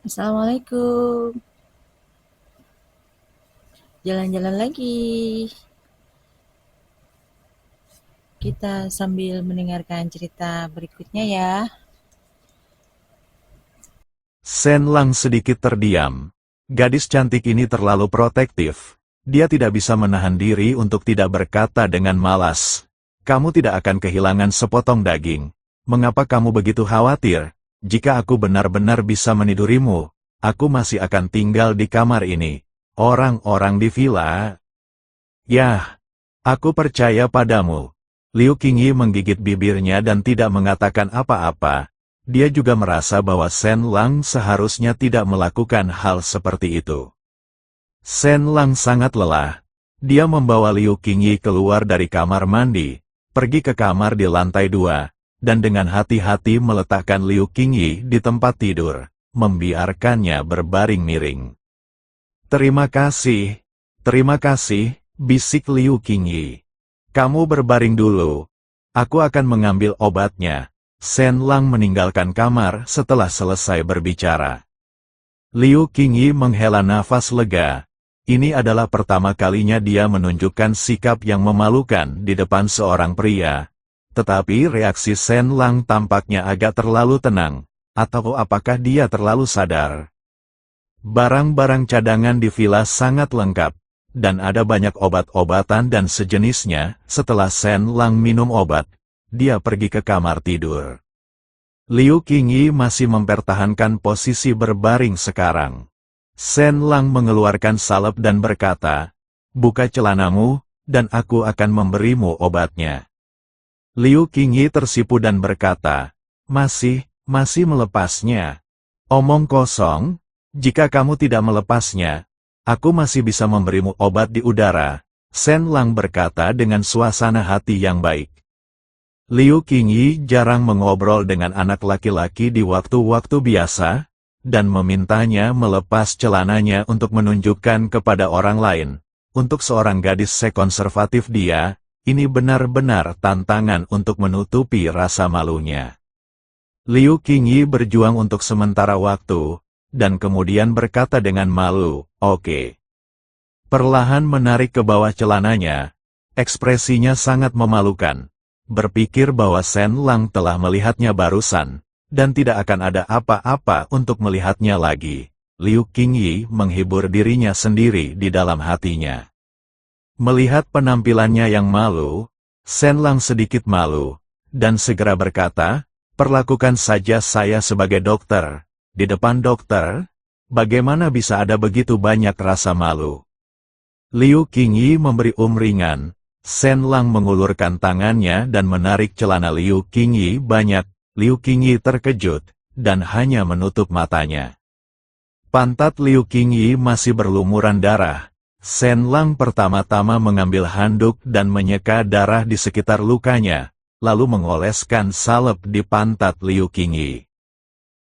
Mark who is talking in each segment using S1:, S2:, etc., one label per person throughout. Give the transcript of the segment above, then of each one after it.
S1: Assalamualaikum. Jalan-jalan lagi. Kita sambil mendengarkan cerita berikutnya ya.
S2: Shen Lang sedikit terdiam. Gadis cantik ini terlalu protektif. Dia tidak bisa menahan diri untuk tidak berkata dengan malas. Kamu tidak akan kehilangan sepotong daging. Mengapa kamu begitu khawatir? Jika aku benar-benar bisa menidurimu, aku masih akan tinggal di kamar ini. Orang-orang di villa. Yah, aku percaya padamu. Liu Qingyi menggigit bibirnya dan tidak mengatakan apa-apa. Dia juga merasa bahwa Shen Lang seharusnya tidak melakukan hal seperti itu. Shen Lang sangat lelah. Dia membawa Liu Qingyi keluar dari kamar mandi, pergi ke kamar di lantai 2, dan dengan hati-hati meletakkan Liu Qingyi di tempat tidur, membiarkannya berbaring miring. Terima kasih, bisik Liu Qingyi. Kamu berbaring dulu. Aku akan mengambil obatnya. Shen Lang meninggalkan kamar setelah selesai berbicara. Liu Qingyi menghela nafas lega. Ini adalah pertama kalinya dia menunjukkan sikap yang memalukan di depan seorang pria. Tetapi reaksi Shen Lang tampaknya agak terlalu tenang. Atau apakah dia terlalu sadar? Barang-barang cadangan di villa sangat lengkap. Dan ada banyak obat-obatan dan sejenisnya. Setelah Shen Lang minum obat, dia pergi ke kamar tidur. Liu Qingyi masih mempertahankan posisi berbaring sekarang. Shen Lang mengeluarkan salep dan berkata, "Buka celanamu, dan aku akan memberimu obatnya." Liu Qingyi tersipu dan berkata, masih melepasnya. Omong kosong, jika kamu tidak melepasnya, aku masih bisa memberimu obat di udara. Shen Lang berkata dengan suasana hati yang baik. Liu Qingyi jarang mengobrol dengan anak laki-laki di waktu-waktu biasa, dan memintanya melepas celananya untuk menunjukkan kepada orang lain. Untuk seorang gadis sekonservatif dia, ini benar-benar tantangan untuk menutupi rasa malunya. Liu Qingyi berjuang untuk sementara waktu, dan kemudian berkata dengan malu, "Oke." Perlahan menarik ke bawah celananya, ekspresinya sangat memalukan. Berpikir bahwa Shen Lang telah melihatnya barusan, dan tidak akan ada apa-apa untuk melihatnya lagi. Liu Qingyi menghibur dirinya sendiri di dalam hatinya. Melihat penampilannya yang malu, Shen Lang sedikit malu, dan segera berkata, "Perlakukan saja saya sebagai dokter. Di depan dokter, bagaimana bisa ada begitu banyak rasa malu?" Liu Qingyi memberi ringan. Shen Lang mengulurkan tangannya dan menarik celana Liu Qingyi banyak. Liu Qingyi terkejut, dan hanya menutup matanya. Pantat Liu Qingyi masih berlumuran darah. Shen Lang pertama-tama mengambil handuk dan menyeka darah di sekitar lukanya, lalu mengoleskan salep di pantat Liu Qingyi.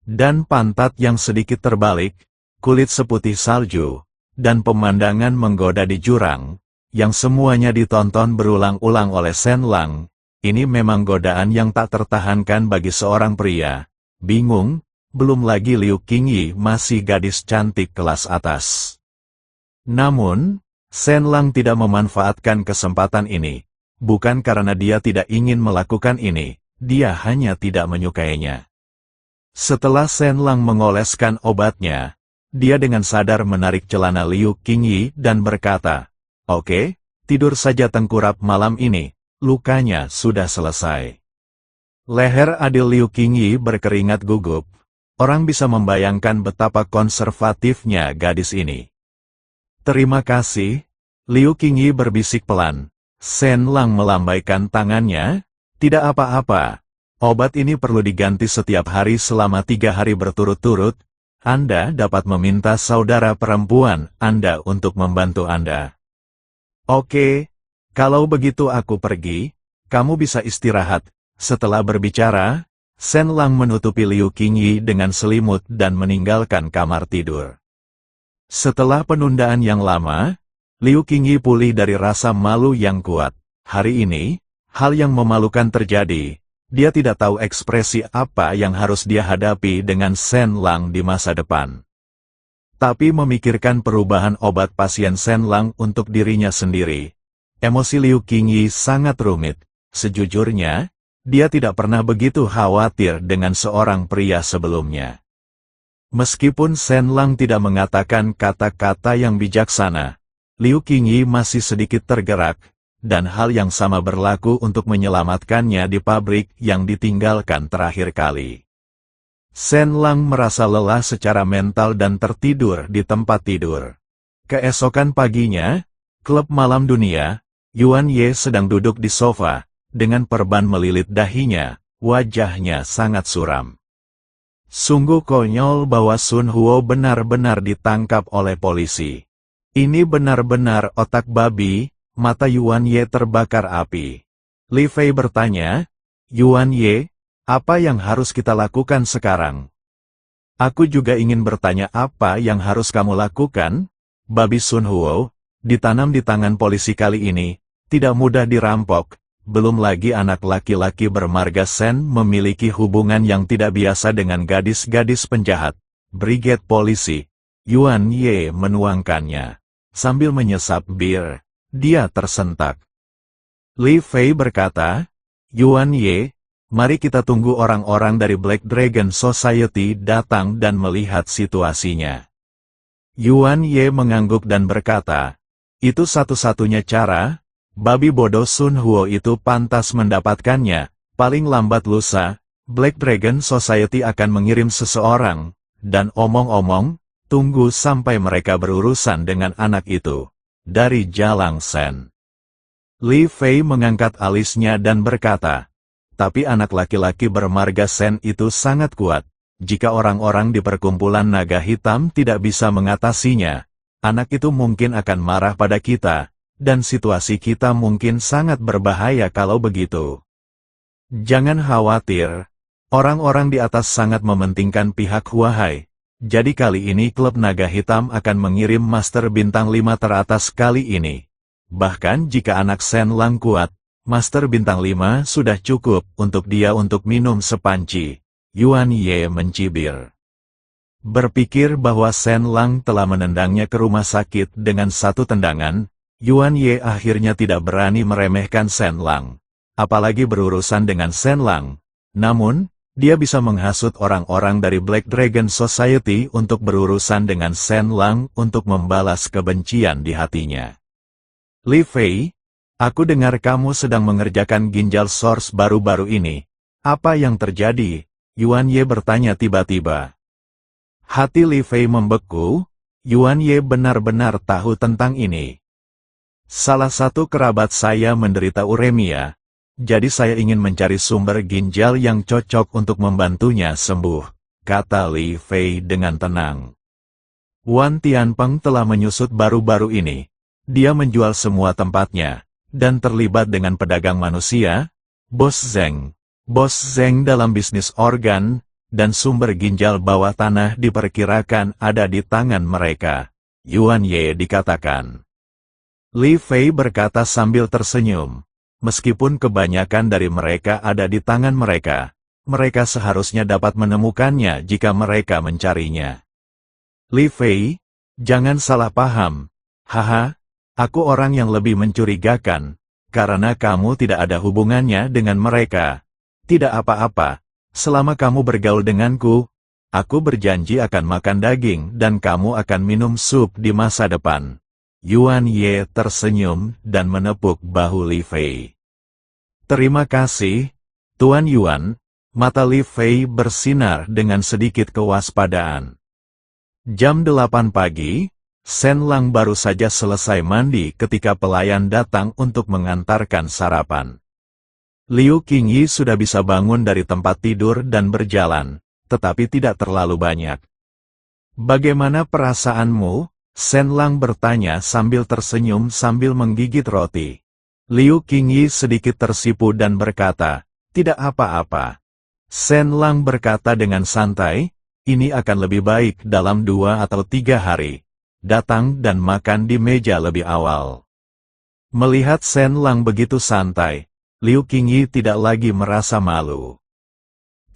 S2: Dan pantat yang sedikit terbalik, kulit seputih salju, dan pemandangan menggoda di jurang, yang semuanya ditonton berulang-ulang oleh Shen Lang. Ini memang godaan yang tak tertahankan bagi seorang pria. Bingung, belum lagi Liu Qingyi masih gadis cantik kelas atas. Namun, Shen Lang tidak memanfaatkan kesempatan ini. Bukan karena dia tidak ingin melakukan ini, dia hanya tidak menyukainya. Setelah Shen Lang mengoleskan obatnya, dia dengan sadar menarik celana Liu Qingyi dan berkata, "Oke, tidur saja tengkurap malam ini, lukanya sudah selesai." Leher adil Liu Qingyi berkeringat gugup. Orang bisa membayangkan betapa konservatifnya gadis ini. "Terima kasih," Liu Qingyi berbisik pelan. Shen Lang melambaikan tangannya, "Tidak apa-apa. Obat ini perlu diganti setiap hari selama 3 hari berturut-turut. Anda dapat meminta saudara perempuan Anda untuk membantu Anda." "Oke, kalau begitu aku pergi, kamu bisa istirahat." Setelah berbicara, Shen Lang menutupi Liu Qingyi dengan selimut dan meninggalkan kamar tidur. Setelah penundaan yang lama, Liu Qingyi pulih dari rasa malu yang kuat. Hari ini, hal yang memalukan terjadi. Dia tidak tahu ekspresi apa yang harus dia hadapi dengan Shen Lang di masa depan. Tapi memikirkan perubahan obat pasien Shen Lang untuk dirinya sendiri, emosi Liu Qingyi sangat rumit. Sejujurnya, dia tidak pernah begitu khawatir dengan seorang pria sebelumnya. Meskipun Shen Lang tidak mengatakan kata-kata yang bijaksana, Liu Qingyi masih sedikit tergerak, dan hal yang sama berlaku untuk menyelamatkannya di pabrik yang ditinggalkan terakhir kali. Shen Lang merasa lelah secara mental dan tertidur di tempat tidur. Keesokan paginya, klub malam dunia, Yuan Ye sedang duduk di sofa, dengan perban melilit dahinya, wajahnya sangat suram. Sungguh konyol bahwa Sun Huo benar-benar ditangkap oleh polisi. Ini benar-benar otak babi. Mata Yuan Ye terbakar api. Li Fei bertanya, Yuan Ye, apa yang harus kita lakukan sekarang? Aku juga ingin bertanya apa yang harus kamu lakukan? Babi Sun Huo, ditanam di tangan polisi kali ini, tidak mudah dirampok. Belum lagi anak laki-laki bermarga Shen memiliki hubungan yang tidak biasa dengan gadis-gadis penjahat. Brigade polisi. Yuan Ye menuangkannya. Sambil menyesap bir. Dia tersentak. Li Fei berkata, Yuan Ye, mari kita tunggu orang-orang dari Black Dragon Society datang dan melihat situasinya. Yuan Ye mengangguk dan berkata, itu satu-satunya cara, babi bodoh Sun Huo itu pantas mendapatkannya, paling lambat lusa, Black Dragon Society akan mengirim seseorang, dan omong-omong, tunggu sampai mereka berurusan dengan anak itu. Dari Jalang Shen. Li Fei mengangkat alisnya dan berkata, tapi anak laki-laki bermarga Shen itu sangat kuat. Jika orang-orang di perkumpulan naga hitam tidak bisa mengatasinya, anak itu mungkin akan marah pada kita, dan situasi kita mungkin sangat berbahaya kalau begitu. Jangan khawatir, orang-orang di atas sangat mementingkan pihak Huahai. Jadi kali ini klub naga hitam akan mengirim Master Bintang 5 teratas kali ini. Bahkan jika anak Shen Lang kuat, Master Bintang 5 sudah cukup untuk dia untuk minum sepanci. Yuan Ye mencibir. Berpikir bahwa Shen Lang telah menendangnya ke rumah sakit dengan satu tendangan, Yuan Ye akhirnya tidak berani meremehkan Shen Lang. Apalagi berurusan dengan Shen Lang. Namun, dia bisa menghasut orang-orang dari Black Dragon Society untuk berurusan dengan Shen Lang untuk membalas kebencian di hatinya. Li Fei, aku dengar kamu sedang mengerjakan ginjal source baru-baru ini. Apa yang terjadi? Yuan Ye bertanya tiba-tiba. Hati Li Fei membeku, Yuan Ye benar-benar tahu tentang ini. Salah satu kerabat saya menderita uremia. Jadi saya ingin mencari sumber ginjal yang cocok untuk membantunya sembuh, kata Li Fei dengan tenang. Wan Tianpeng telah menyusut baru-baru ini. Dia menjual semua tempatnya, dan terlibat dengan pedagang manusia, Bos Zeng. Bos Zeng dalam bisnis organ, dan sumber ginjal bawah tanah diperkirakan ada di tangan mereka. Yuan Ye dikatakan. Li Fei berkata sambil tersenyum. Meskipun kebanyakan dari mereka ada di tangan mereka, mereka seharusnya dapat menemukannya jika mereka mencarinya. Li Fei, jangan salah paham. Haha, aku orang yang lebih mencurigakan, karena kamu tidak ada hubungannya dengan mereka. Tidak apa-apa, selama kamu bergaul denganku, aku berjanji akan makan daging dan kamu akan minum sup di masa depan. Yuan Ye tersenyum dan menepuk bahu Li Fei. Terima kasih, Tuan Yuan. Mata Li Fei bersinar dengan sedikit kewaspadaan. Jam 8 pagi, Shen Lang baru saja selesai mandi ketika pelayan datang untuk mengantarkan sarapan. Liu Qingyi sudah bisa bangun dari tempat tidur dan berjalan, tetapi tidak terlalu banyak. Bagaimana perasaanmu? Shen Lang bertanya sambil tersenyum sambil menggigit roti. Liu Qingyi sedikit tersipu dan berkata, tidak apa-apa. Shen Lang berkata dengan santai, ini akan lebih baik dalam 2 atau 3 hari. Datang dan makan di meja lebih awal. Melihat Shen Lang begitu santai, Liu Qingyi tidak lagi merasa malu.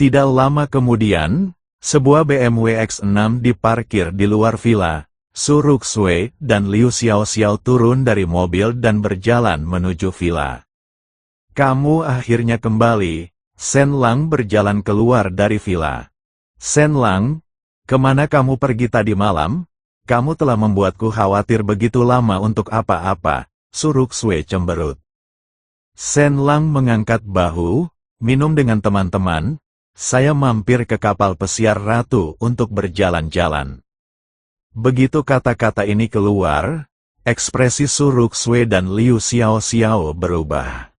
S2: Tidak lama kemudian, sebuah BMW X6 diparkir di luar villa. Su Ruxue dan Liu Xiaoxiao turun dari mobil dan berjalan menuju villa. Kamu akhirnya kembali. Shen Lang berjalan keluar dari villa. Shen Lang, kemana kamu pergi tadi malam? Kamu telah membuatku khawatir begitu lama untuk apa-apa. Su Ruxue cemberut. Shen Lang mengangkat bahu, minum dengan teman-teman. Saya mampir ke kapal pesiar ratu untuk berjalan-jalan. Begitu kata-kata ini keluar, ekspresi Su Ruxue dan Liu Xiaoxiao berubah.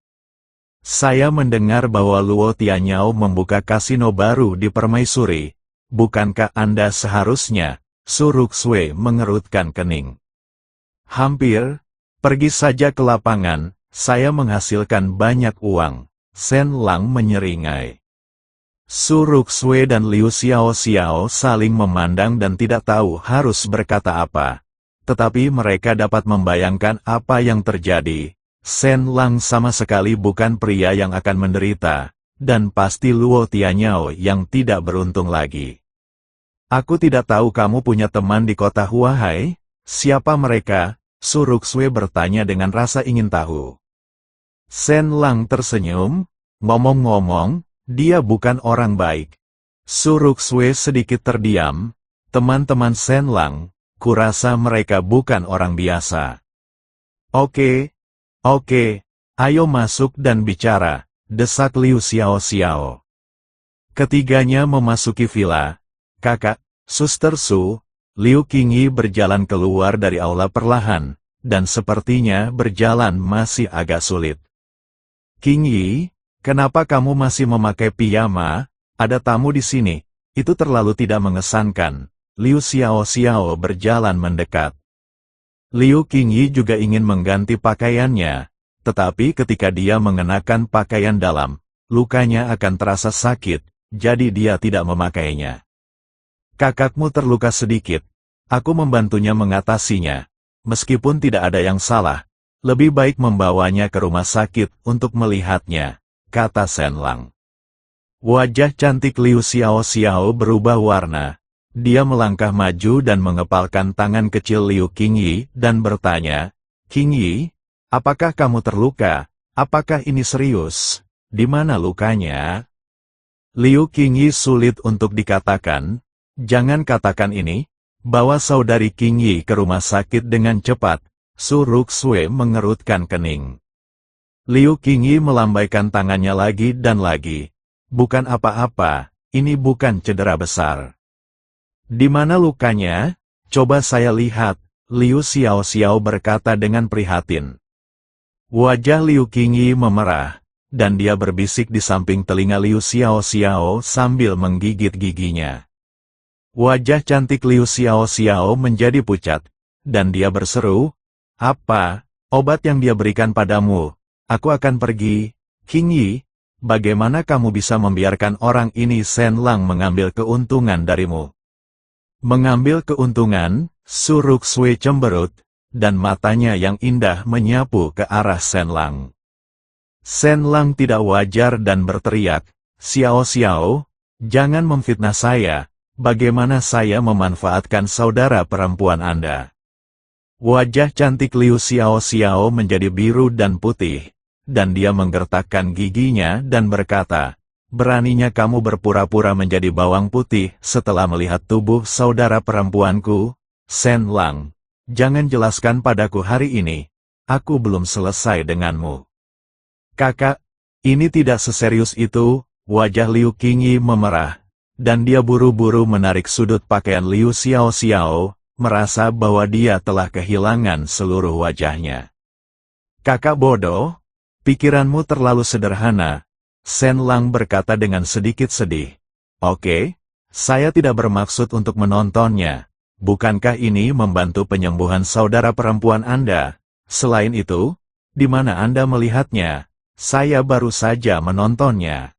S2: Saya mendengar bahwa Luo Tianyao membuka kasino baru di Permaisuri. Bukankah Anda seharusnya? Su Ruxue mengerutkan kening. Hampir, pergi saja ke lapangan, saya menghasilkan banyak uang. Shen Lang menyeringai. Su Ruxue dan Liu Xiaoxiao saling memandang dan tidak tahu harus berkata apa. Tetapi mereka dapat membayangkan apa yang terjadi. Shen Lang sama sekali bukan pria yang akan menderita, dan pasti Luo Tianyao yang tidak beruntung lagi. Aku tidak tahu kamu punya teman di kota Huahai? Siapa mereka? Su Ruxue bertanya dengan rasa ingin tahu. Shen Lang tersenyum, ngomong-ngomong, dia bukan orang baik. Su Ruxue sedikit terdiam. Teman-teman Shen Lang, kurasa mereka bukan orang biasa. Oke, ayo masuk dan bicara, desak Liu Xiaoxiao. Ketiganya memasuki villa. Kakak, Suster Su, Liu Qingyi berjalan keluar dari aula perlahan, dan sepertinya berjalan masih agak sulit. Qingyi, kenapa kamu masih memakai piyama? Ada tamu di sini. Itu terlalu tidak mengesankan. Liu Xiaoxiao berjalan mendekat. Liu Qingyi juga ingin mengganti pakaiannya, tetapi ketika dia mengenakan pakaian dalam, lukanya akan terasa sakit, jadi dia tidak memakainya. Kakakmu terluka sedikit. Aku membantunya mengatasinya. Meskipun tidak ada yang salah, lebih baik membawanya ke rumah sakit untuk melihatnya, kata Shen Lang. Wajah cantik Liu Xiaoxiao berubah warna. Dia melangkah maju dan mengepalkan tangan kecil Liu Qingyi dan bertanya, Qingyi, apakah kamu terluka? Apakah ini serius? Di mana lukanya? Liu Qingyi sulit untuk dikatakan. Jangan katakan ini. Bawa saudari Qingyi ke rumah sakit dengan cepat. Su Ruxue mengerutkan kening. Liu Qingyi melambaikan tangannya lagi dan lagi. Bukan apa-apa, ini bukan cedera besar. Di mana lukanya? Coba saya lihat, Liu Xiaoxiao berkata dengan prihatin. Wajah Liu Qingyi memerah, dan dia berbisik di samping telinga Liu Xiaoxiao sambil menggigit giginya. Wajah cantik Liu Xiaoxiao menjadi pucat, dan dia berseru, apa, obat yang dia berikan padamu? Aku akan pergi. Qingyi, bagaimana kamu bisa membiarkan orang ini? Shen Lang mengambil keuntungan darimu. Mengambil keuntungan, Su Ruxue cemberut, dan matanya yang indah menyapu ke arah Shen Lang. Shen Lang tidak wajar dan berteriak, Xiaoxiao, jangan memfitnah saya. Bagaimana saya memanfaatkan saudara perempuan Anda? Wajah cantik Liu Xiaoxiao menjadi biru dan putih, dan dia menggertakkan giginya dan berkata, beraninya kamu berpura-pura menjadi bawang putih setelah melihat tubuh saudara perempuanku? Shen Lang, jangan jelaskan padaku hari ini, aku belum selesai denganmu. Kakak, ini tidak seserius itu. Wajah Liu Qingyi memerah, dan dia buru-buru menarik sudut pakaian Liu Xiaoxiao, merasa bahwa dia telah kehilangan seluruh wajahnya. Kakak bodoh, pikiranmu terlalu sederhana, Shen Lang berkata dengan sedikit sedih. Oke, saya tidak bermaksud untuk menontonnya. Bukankah ini membantu penyembuhan saudara perempuan Anda? Selain itu, di mana Anda melihatnya? Saya baru saja menontonnya.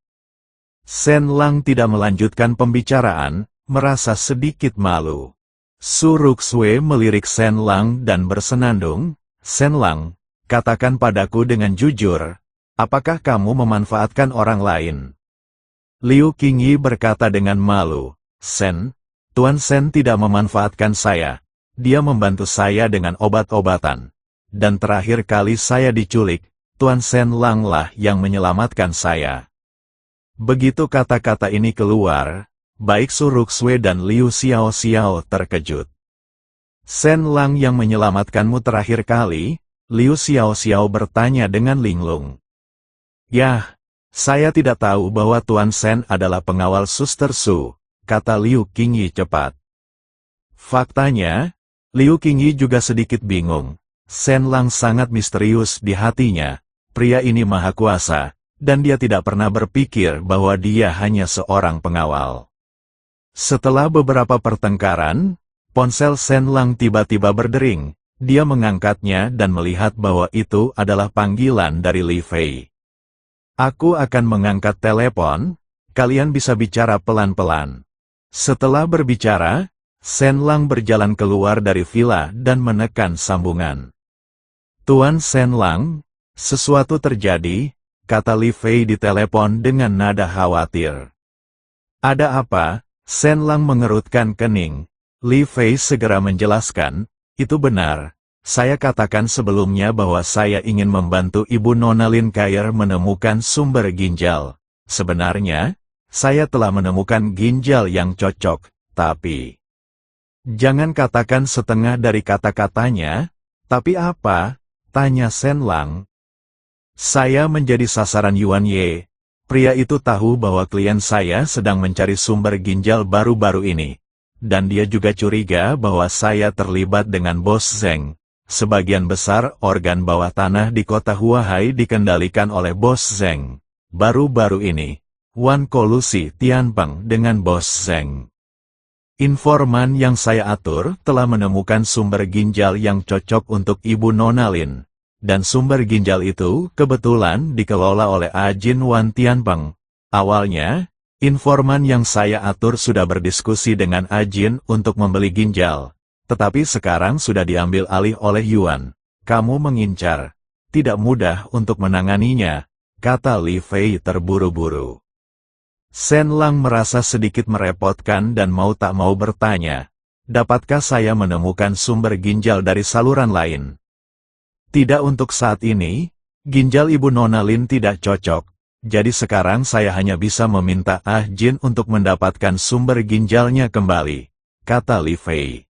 S2: Shen Lang tidak melanjutkan pembicaraan, merasa sedikit malu. Su Ruxue melirik Shen Lang dan bersenandung, Shen Lang, katakan padaku dengan jujur, Apakah kamu memanfaatkan orang lain? Liu Qingyi berkata dengan malu, Sen, Tuan Sen tidak memanfaatkan saya. Dia membantu saya dengan obat-obatan. Dan terakhir kali saya diculik, Tuan Sen Lang lah yang menyelamatkan saya. Begitu kata-kata ini keluar, baik Su Ruxue dan Liu Xiao terkejut. Sen Lang yang menyelamatkanmu terakhir kali? Liu Xiao bertanya dengan linglung. Yah, saya tidak tahu bahwa Tuan Sen adalah pengawal Suster Su, kata Liu Qingyi cepat. Faktanya, Liu Qingyi juga sedikit bingung. Sen Lang sangat misterius di hatinya. Pria ini maha kuasa, dan dia tidak pernah berpikir bahwa dia hanya seorang pengawal. Setelah beberapa pertengkaran, ponsel Sen Lang tiba-tiba berdering. Dia mengangkatnya dan melihat bahwa itu adalah panggilan dari Li Fei. Aku akan mengangkat telepon, kalian bisa bicara pelan-pelan. Setelah berbicara, Sen Lang berjalan keluar dari villa dan menekan sambungan. Tuan Sen Lang, sesuatu terjadi, kata Li Fei di telepon dengan nada khawatir. Ada apa? Sen Lang mengerutkan kening. Li Fei segera menjelaskan, itu benar. Saya katakan sebelumnya bahwa saya ingin membantu Ibu Nona Lin Kair menemukan sumber ginjal. Sebenarnya, saya telah menemukan ginjal yang cocok, tapi... Jangan katakan setengah dari kata-katanya, tapi apa? Tanya Sen Lang. Saya menjadi sasaran Yuan Ye. Pria itu tahu bahwa klien saya sedang mencari sumber ginjal baru-baru ini. Dan dia juga curiga bahwa saya terlibat dengan Bos Zeng. Sebagian besar organ bawah tanah di kota Huahai dikendalikan oleh Bos Zeng. Baru-baru ini, Wan kolusi Tianpeng dengan Bos Zeng. Informan yang saya atur telah menemukan sumber ginjal yang cocok untuk Ibu Nona Lin. Dan sumber ginjal itu kebetulan dikelola oleh Ajin Wan Tianpeng. Awalnya, informan yang saya atur sudah berdiskusi dengan Ajin untuk membeli ginjal. Tetapi sekarang sudah diambil alih oleh Yuan. Kamu mengincar. Tidak mudah untuk menanganinya, kata Li Fei terburu-buru. Sen Lang merasa sedikit merepotkan dan mau tak mau bertanya, dapatkah saya menemukan sumber ginjal dari saluran lain? Tidak untuk saat ini, ginjal Ibu Nona Lin tidak cocok, jadi sekarang saya hanya bisa meminta Ah Jin untuk mendapatkan sumber ginjalnya kembali, kata Li Fei.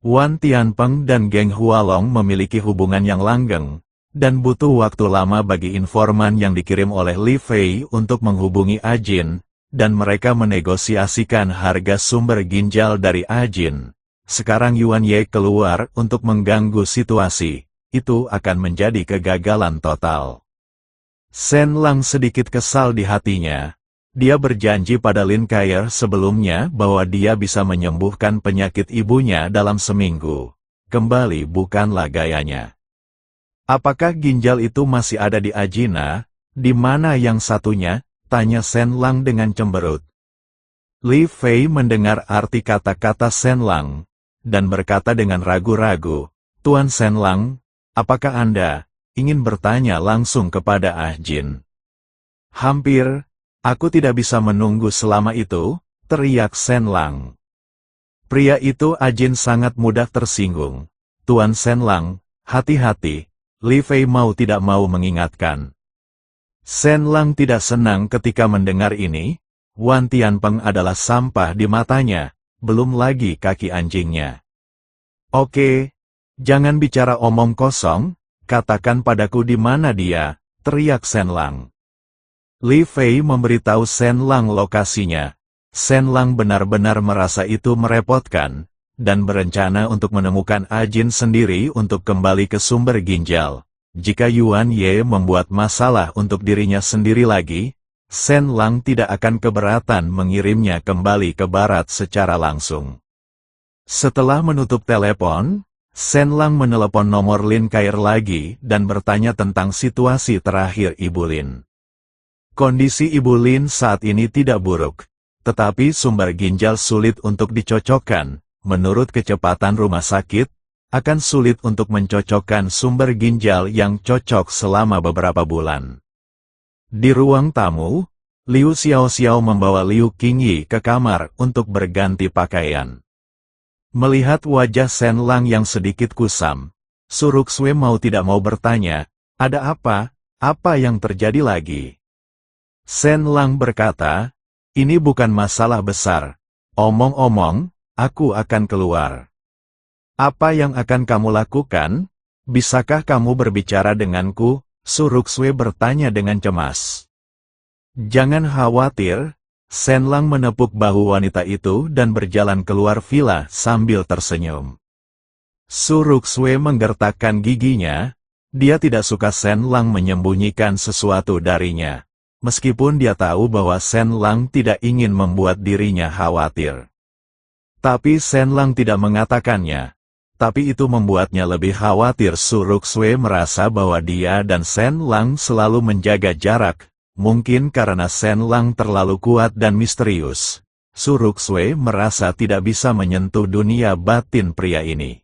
S2: Wan Tianpeng dan Geng Hualong memiliki hubungan yang langgeng, dan butuh waktu lama bagi informan yang dikirim oleh Li Fei untuk menghubungi Ah Jin, dan mereka menegosiasikan harga sumber ginjal dari Ah Jin. Sekarang Yuan Ye keluar untuk mengganggu situasi. Itu akan menjadi kegagalan total. Sen Lang sedikit kesal di hatinya. Dia berjanji pada Lin Kair sebelumnya bahwa dia bisa menyembuhkan penyakit ibunya dalam seminggu. Kembali bukanlah gayanya. Apakah ginjal itu masih ada di Ajina? Di mana yang satunya? Tanya Sen Lang dengan cemberut. Li Fei mendengar arti kata-kata Sen Lang, dan berkata dengan ragu-ragu, Tuan Sen Lang, apakah Anda ingin bertanya langsung kepada Ah Jin? Hampir, aku tidak bisa menunggu selama itu, teriak Sen Lang. Pria itu Ah Jin sangat mudah tersinggung. Tuan Sen Lang, hati-hati, Li Fei mau tidak mau mengingatkan. Sen Lang tidak senang ketika mendengar ini. Wan Tianpeng adalah sampah di matanya, belum lagi kaki anjingnya. Oke. Jangan bicara omong kosong, katakan padaku di mana dia, teriak Sen Lang. Li Fei memberitahu Sen Lang lokasinya. Sen Lang benar-benar merasa itu merepotkan, dan berencana untuk menemukan Ah Jin sendiri untuk kembali ke sumber ginjal. Jika Yuan Ye membuat masalah untuk dirinya sendiri lagi, Sen Lang tidak akan keberatan mengirimnya kembali ke barat secara langsung. Setelah menutup telepon, Sen Lang menelepon nomor Lin Kair lagi dan bertanya tentang situasi terakhir Ibu Lin. Kondisi Ibu Lin saat ini tidak buruk, tetapi sumber ginjal sulit untuk dicocokkan. Menurut kecepatan rumah sakit, akan sulit untuk mencocokkan sumber ginjal yang cocok selama beberapa bulan. Di ruang tamu, Liu Xiaoxiao membawa Liu Qingyi ke kamar untuk berganti pakaian. Melihat wajah Shen Lang yang sedikit kusam, Su Ruxue mau tidak mau bertanya, "Ada apa? Apa yang terjadi lagi?" Shen Lang berkata, "Ini bukan masalah besar. Omong-omong, aku akan keluar." "Apa yang akan kamu lakukan? Bisakah kamu berbicara denganku?" Su Ruxue bertanya dengan cemas. "Jangan khawatir." Shen Lang menepuk bahu wanita itu dan berjalan keluar villa sambil tersenyum. Su Ruxue menggertakkan giginya. Dia tidak suka Shen Lang menyembunyikan sesuatu darinya. Meskipun dia tahu bahwa Shen Lang tidak ingin membuat dirinya khawatir. Tapi Shen Lang tidak mengatakannya. Tapi itu membuatnya lebih khawatir. Su Ruxue merasa bahwa dia dan Shen Lang selalu menjaga jarak, mungkin karena Shen Lang terlalu kuat dan misterius. Su Ruxue merasa tidak bisa menyentuh dunia batin pria ini.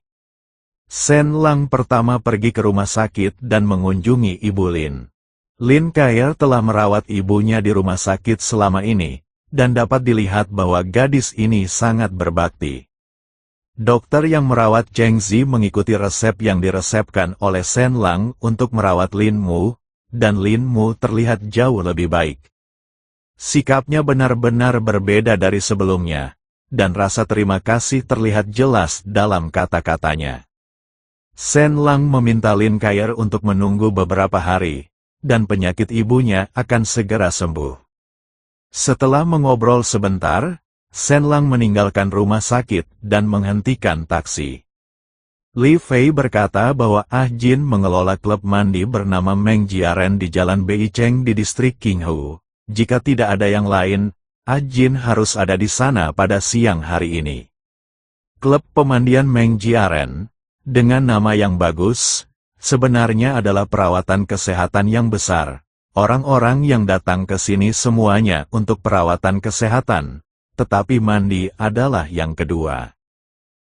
S2: Shen Lang pertama pergi ke rumah sakit dan mengunjungi Ibu Lin. Lin Kail telah merawat ibunya di rumah sakit selama ini, dan dapat dilihat bahwa gadis ini sangat berbakti. Dokter yang merawat Cheng Zi mengikuti resep yang diresepkan oleh Shen Lang untuk merawat Lin Mu, dan Lin Mu terlihat jauh lebih baik. Sikapnya benar-benar berbeda dari sebelumnya, dan rasa terima kasih terlihat jelas dalam kata-katanya. Shen Lang meminta Lin Kail untuk menunggu beberapa hari, dan penyakit ibunya akan segera sembuh. Setelah mengobrol sebentar, Shen Lang meninggalkan rumah sakit dan menghentikan taksi. Li Fei berkata bahwa Ah Jin mengelola klub mandi bernama Meng Jiaren di Jalan Beicheng di distrik Qinghu. Jika tidak ada yang lain, Ah Jin harus ada di sana pada siang hari ini. Klub pemandian Meng Jiaren, dengan nama yang bagus, sebenarnya adalah perawatan kesehatan yang besar. Orang-orang yang datang ke sini semuanya untuk perawatan kesehatan. Tetapi mandi adalah yang kedua.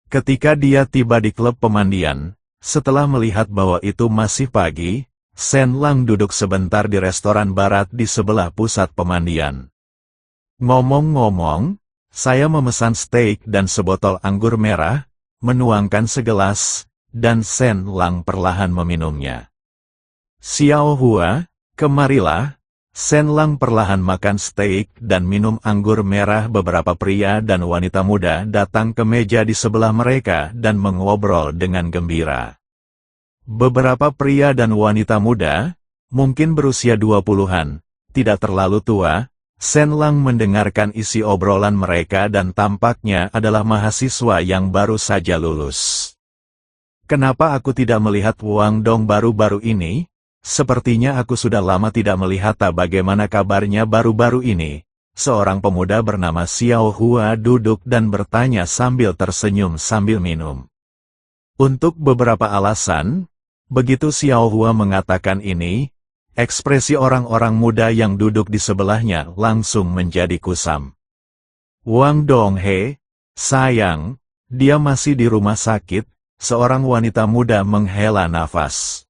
S2: Ketika dia tiba di klub pemandian, setelah melihat bahwa itu masih pagi, Shen Lang duduk sebentar di restoran barat di sebelah pusat pemandian. "Ngomong-ngomong, saya memesan steak dan sebotol anggur merah," menuangkan segelas, dan Shen Lang perlahan meminumnya. "Xiao Hua, kemarilah." Shen Lang perlahan makan steak dan minum anggur merah. Beberapa pria dan wanita muda datang ke meja di sebelah mereka dan mengobrol dengan gembira. Beberapa pria dan wanita muda, mungkin berusia 20-an, tidak terlalu tua. Shen Lang mendengarkan isi obrolan mereka dan tampaknya adalah mahasiswa yang baru saja lulus. "Kenapa aku tidak melihat Wang Dong baru-baru ini? Sepertinya aku sudah lama tidak melihat. Bagaimana kabarnya baru-baru ini?" Seorang pemuda bernama Xiao Hua duduk dan bertanya sambil tersenyum sambil minum. Untuk beberapa alasan, begitu Xiao Hua mengatakan ini, ekspresi orang-orang muda yang duduk di sebelahnya langsung menjadi kusam. "Wang Donghe, sayang, dia masih di rumah sakit." Seorang wanita muda menghela nafas.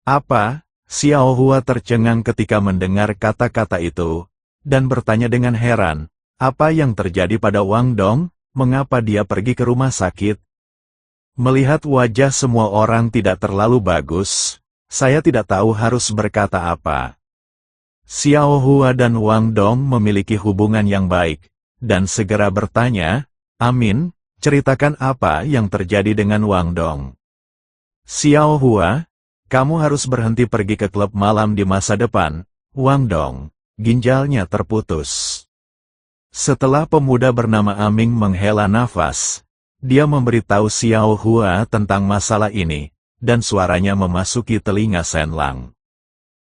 S2: "Apa?" Xiao Hua tercengang ketika mendengar kata-kata itu, dan bertanya dengan heran, "Apa yang terjadi pada Wang Dong? Mengapa dia pergi ke rumah sakit?" Melihat wajah semua orang tidak terlalu bagus, saya tidak tahu harus berkata apa. Xiao Hua dan Wang Dong memiliki hubungan yang baik, dan segera bertanya, "Amin, ceritakan apa yang terjadi dengan Wang Dong." "Xiao Hua, kamu harus berhenti pergi ke klub malam di masa depan." Wang Dong, ginjalnya terputus. Setelah pemuda bernama Aming menghela nafas, dia memberitahu Xiao Hua tentang masalah ini, dan suaranya memasuki telinga Shen Lang.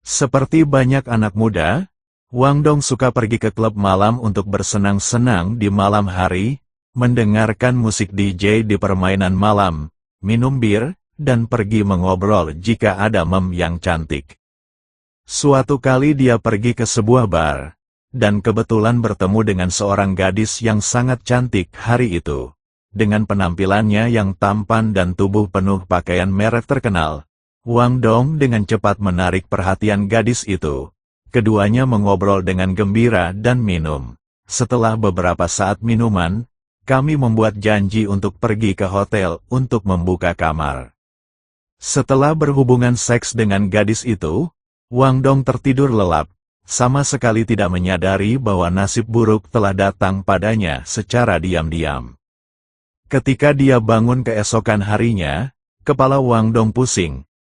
S2: Seperti banyak anak muda, Wang Dong suka pergi ke klub malam untuk bersenang-senang di malam hari, mendengarkan musik DJ di permainan malam, minum bir, dan pergi mengobrol jika ada mem yang cantik. Suatu kali dia pergi ke sebuah bar, dan kebetulan bertemu dengan seorang gadis yang sangat cantik hari itu. Dengan penampilannya yang tampan dan tubuh penuh pakaian merek terkenal, Wang Dong dengan cepat menarik perhatian gadis itu. Keduanya mengobrol dengan gembira dan minum. Setelah beberapa saat minuman, kami membuat janji untuk pergi ke hotel untuk membuka kamar. Setelah berhubungan seks dengan gadis itu, Wang Dong tertidur lelap, sama sekali tidak menyadari bahwa nasib buruk telah datang padanya secara diam-diam. Ketika dia bangun keesokan harinya, kepala Wang Dong pusing,